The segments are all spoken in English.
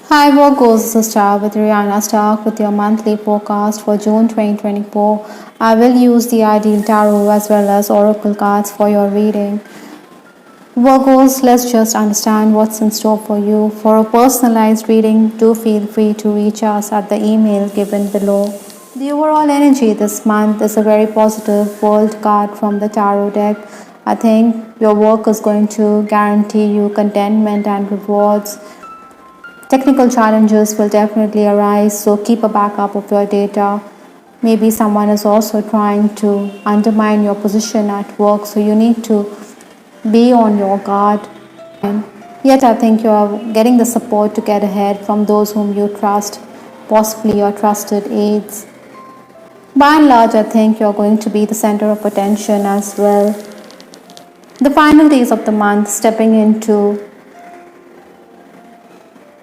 Hi, Virgo, this is Star with Ariana Star with your monthly forecast for June 2024. I will use the ideal tarot as well as oracle cards for your reading. Virgos, let's just understand what's in store for you. For a personalized reading, do feel free to reach us at the email given below. The overall energy this month is a very positive world card from the tarot deck. I think your work is going to guarantee you contentment and rewards. Technical challenges will definitely arise, so keep a backup of your data. Maybe someone is also trying to undermine your position at work, so you need to be on your guard. And yet, I think you are getting the support to get ahead from those whom you trust, possibly your trusted aides. By and large, I think you're going to be the center of attention as well. The final days of the month, stepping into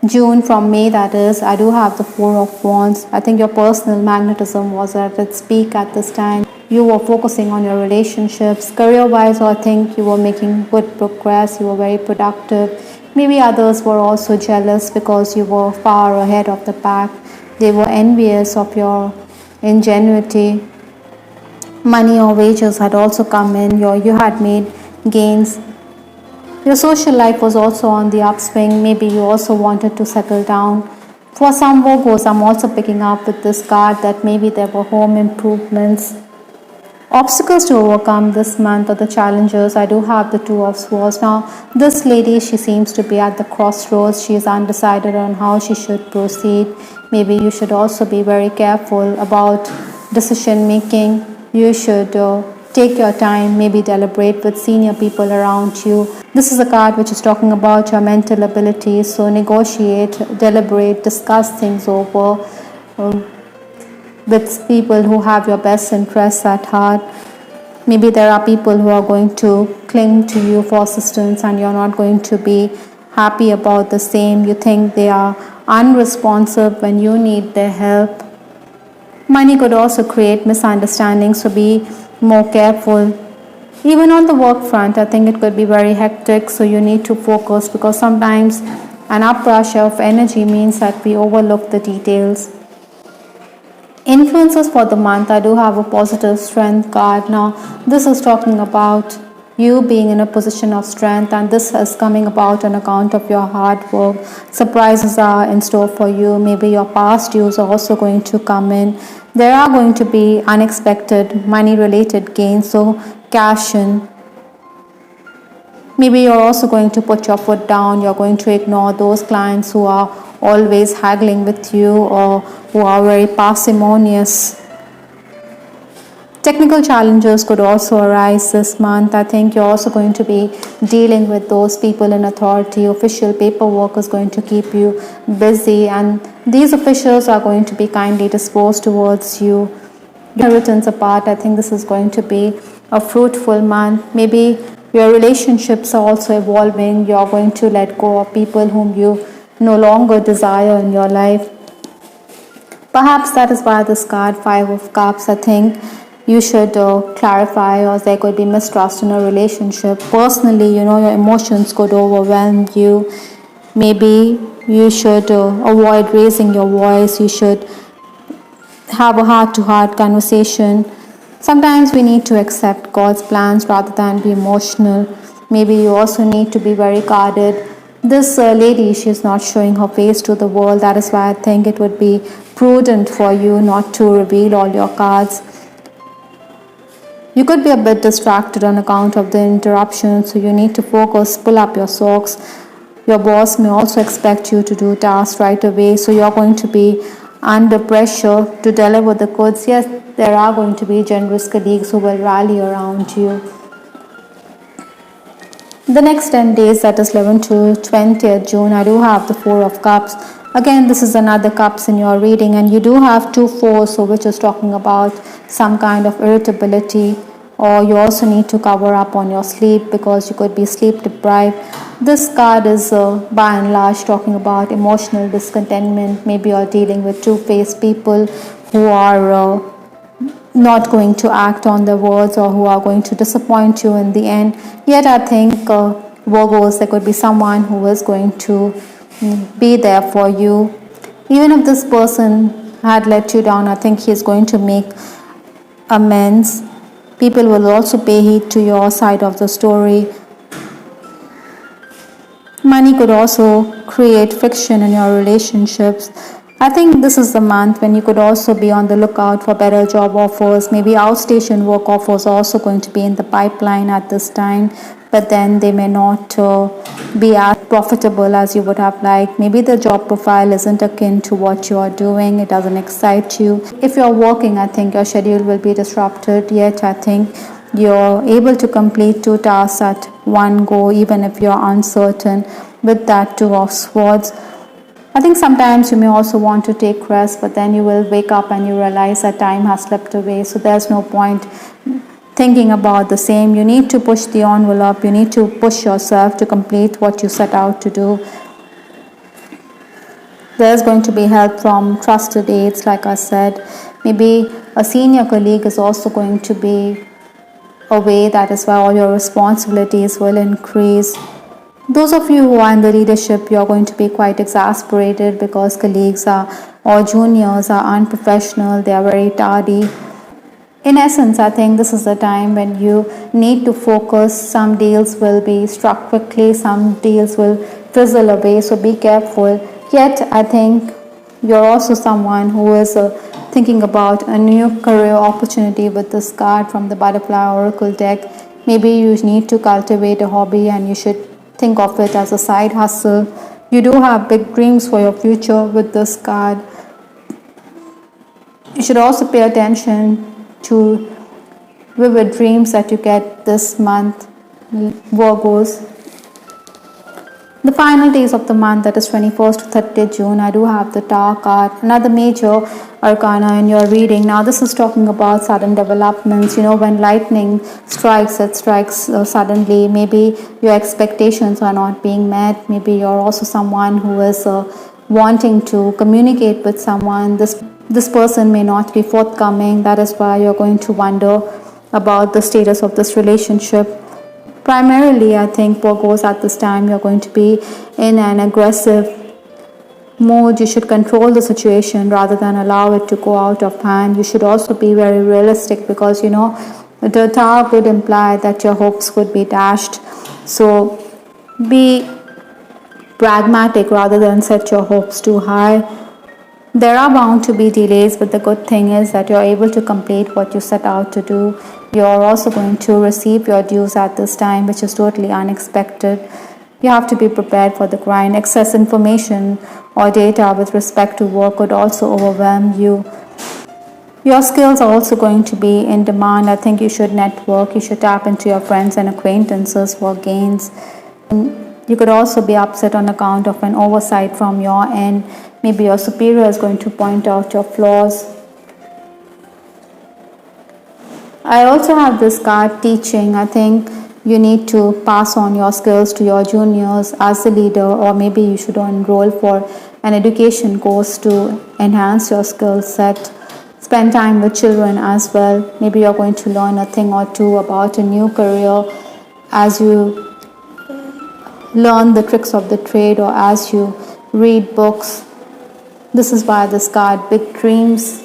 June from May, that is, I do have the Four of Wands. I think your personal magnetism was at its peak at this time. You were focusing on your relationships. Career-wise, I think you were making good progress. You were very productive. Maybe others were also jealous because you were far ahead of the pack. They were envious of your ingenuity. Money or wages had also come in. You had made gains. Your social life was also on the upswing. Maybe you also wanted to settle down. For some Virgos, I'm also picking up with this card that maybe there were home improvements. Obstacles to overcome this month or the challenges. I do have the Two of Swords. Now, this lady, she seems to be at the crossroads. She is undecided on how she should proceed. Maybe you should also be very careful about decision making. You should take your time, maybe deliberate with senior people around you. This is a card which is talking about your mental abilities. So negotiate, deliberate, discuss things over with people who have your best interests at heart. Maybe there are people who are going to cling to you for assistance and you're not going to be happy about the same. You think they are unresponsive when you need their help. Money could also create misunderstandings, so be more careful. Even on the work front, I think it could be very hectic, so you need to focus because sometimes an uprush of energy means that we overlook the details. Influences for the month, I do have a positive strength card. Now, this is talking about you being in a position of strength, and this is coming about on account of your hard work. Surprises are in store for you. Maybe your past dues are also going to come in. There are going to be unexpected money related gains, so cash in. Maybe you're also going to put your foot down. You're going to ignore those clients who are always haggling with you or who are very parsimonious. Technical challenges could also arise this month. I think you're also going to be dealing with those people in authority. Official paperwork is going to keep you busy, and these officials are going to be kindly disposed towards you. Inheritance apart, I think this is going to be a fruitful month. Maybe your relationships are also evolving. You're going to let go of people whom you no longer desire in your life. Perhaps that is why this card, Five of Cups, I think you should clarify, or there could be mistrust in a relationship. Personally, your emotions could overwhelm you. Maybe you should avoid raising your voice. You should have a heart-to-heart conversation. Sometimes we need to accept God's plans rather than be emotional. Maybe you also need to be very guarded. This lady, she is not showing her face to the world. That is why I think it would be prudent for you not to reveal all your cards. You could be a bit distracted on account of the interruption, so you need to focus, pull up your socks. Your boss may also expect you to do tasks right away, so you're going to be under pressure to deliver the goods. Yes, there are going to be generous colleagues who will rally around you. The next 10 days, that is 11 to 20th June, I do have the Four of Cups. Again, this is another cups in your reading, and you do have two fours, so which is talking about some kind of irritability, or you also need to cover up on your sleep because you could be sleep deprived. This card is by and large talking about emotional discontentment. Maybe you're dealing with two-faced people who are not going to act on their words or who are going to disappoint you in the end. Yet I think Virgos, there could be someone who is going to be there for you. Even if this person had let you down, I think he's going to make amends. People will also pay heed to your side of the story. Money could also create friction in your relationships. I think this is the month when you could also be on the lookout for better job offers. Maybe outstation work offers are also going to be in the pipeline at this time, but then they may not be as profitable as you would have liked. Maybe the job profile isn't akin to what you are doing. It doesn't excite you. If you're working, I think your schedule will be disrupted, yet I think you're able to complete 2 tasks at one go, even if you're uncertain with that 2 of swords. I think sometimes you may also want to take rest, but then you will wake up and you realize that time has slipped away. So there's no point thinking about the same. You need to push the envelope. You need to push yourself to complete what you set out to do. There's going to be help from trusted aides, like I said. Maybe a senior colleague is also going to be away. That is why all your responsibilities will increase. Those of you who are in the leadership, you're going to be quite exasperated because colleagues or juniors are unprofessional, they are very tardy. In essence, I think this is the time when you need to focus. Some deals will be struck quickly, some deals will fizzle away, so be careful. Yet, I think you're also someone who is thinking about a new career opportunity with this card from the Butterfly Oracle deck. Maybe you need to cultivate a hobby and you should think of it as a side hustle. You do have big dreams for your future with this card. You should also pay attention to vivid dreams that you get this month, Virgos. The final days of the month, that is 21st to 30th June, I do have the Tower card, another major arcana in your reading. Now this is talking about sudden developments. When lightning strikes, it strikes suddenly. Maybe your expectations are not being met. Maybe you're also someone who is wanting to communicate with someone. This person may not be forthcoming. That is why you're going to wonder about the status of this relationship. Primarily, I think Virgos at this time, you're going to be in an aggressive mood. You should control the situation rather than allow it to go out of hand. You should also be very realistic because, the Tower would imply that your hopes would be dashed. So be pragmatic rather than set your hopes too high. There are bound to be delays, but the good thing is that you're able to complete what you set out to do. You're also going to receive your dues at this time, which is totally unexpected. You have to be prepared for the grind. Excess information or data with respect to work could also overwhelm you. Your skills are also going to be in demand. I think you should network. You should tap into your friends and acquaintances for gains. You could also be upset on account of an oversight from your end. Maybe your superior is going to point out your flaws. I also have this card, teaching. I think you need to pass on your skills to your juniors as a leader, or maybe you should enroll for an education course to enhance your skill set. Spend time with children as well. Maybe you're going to learn a thing or two about a new career as you learn the tricks of the trade or as you read books. This is why this card, big dreams.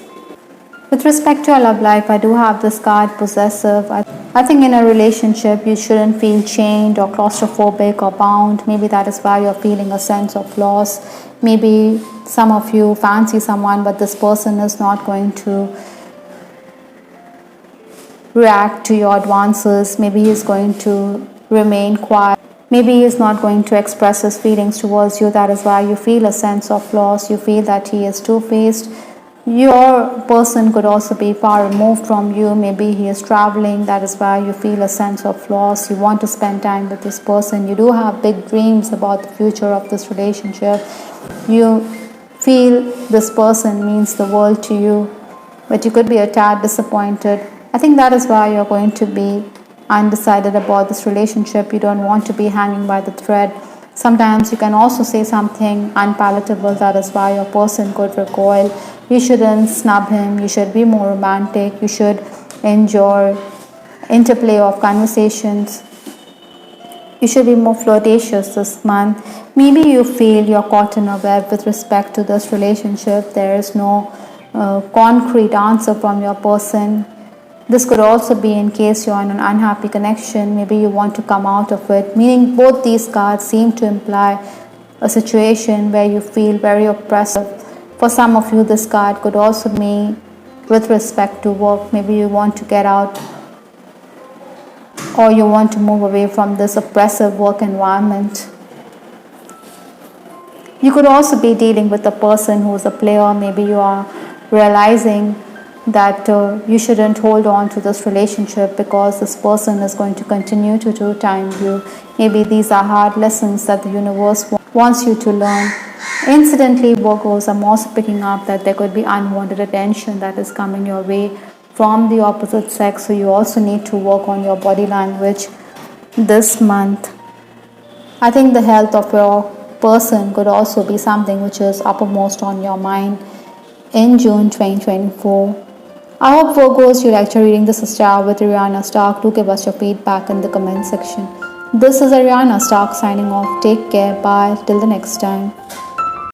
With respect to your love life, I do have this card, possessive. I think in a relationship, you shouldn't feel chained or claustrophobic or bound. Maybe that is why you're feeling a sense of loss. Maybe some of you fancy someone, but this person is not going to react to your advances. Maybe he's going to remain quiet. Maybe he is not going to express his feelings towards you. That is why you feel a sense of loss. You feel that he is two-faced. Your person could also be far removed from you. Maybe he is traveling. That is why you feel a sense of loss. You want to spend time with this person. You do have big dreams about the future of this relationship. You feel this person means the world to you, but you could be a tad disappointed. I think that is why you're going to be undecided about this relationship. You don't want to be hanging by the thread. Sometimes you can also say something unpalatable. That is why your person could recoil. You shouldn't snub him. You should be more romantic. You should enjoy interplay of conversations. You should be more flirtatious this month. Maybe you feel you're caught in a web with respect to this relationship. There is no concrete answer from your person. This could also be in case you're in an unhappy connection. Maybe you want to come out of it. Meaning both these cards seem to imply a situation where you feel very oppressive. For some of you, this card could also mean with respect to work. Maybe you want to get out or you want to move away from this oppressive work environment. You could also be dealing with a person who is a player. Maybe you are realizing that you shouldn't hold on to this relationship because this person is going to continue to two-time you. Maybe these are hard lessons that the universe wants you to learn. Incidentally, Virgos, I'm also picking up that there could be unwanted attention that is coming your way from the opposite sex, so you also need to work on your body language this month. I think the health of your person could also be something which is uppermost on your mind in June 2024. I hope Virgos you liked your reading. This is Star with Ariana Stark. Do give us your feedback in the comment section. This is Ariana Stark signing off. Take care. Bye. Till the next time.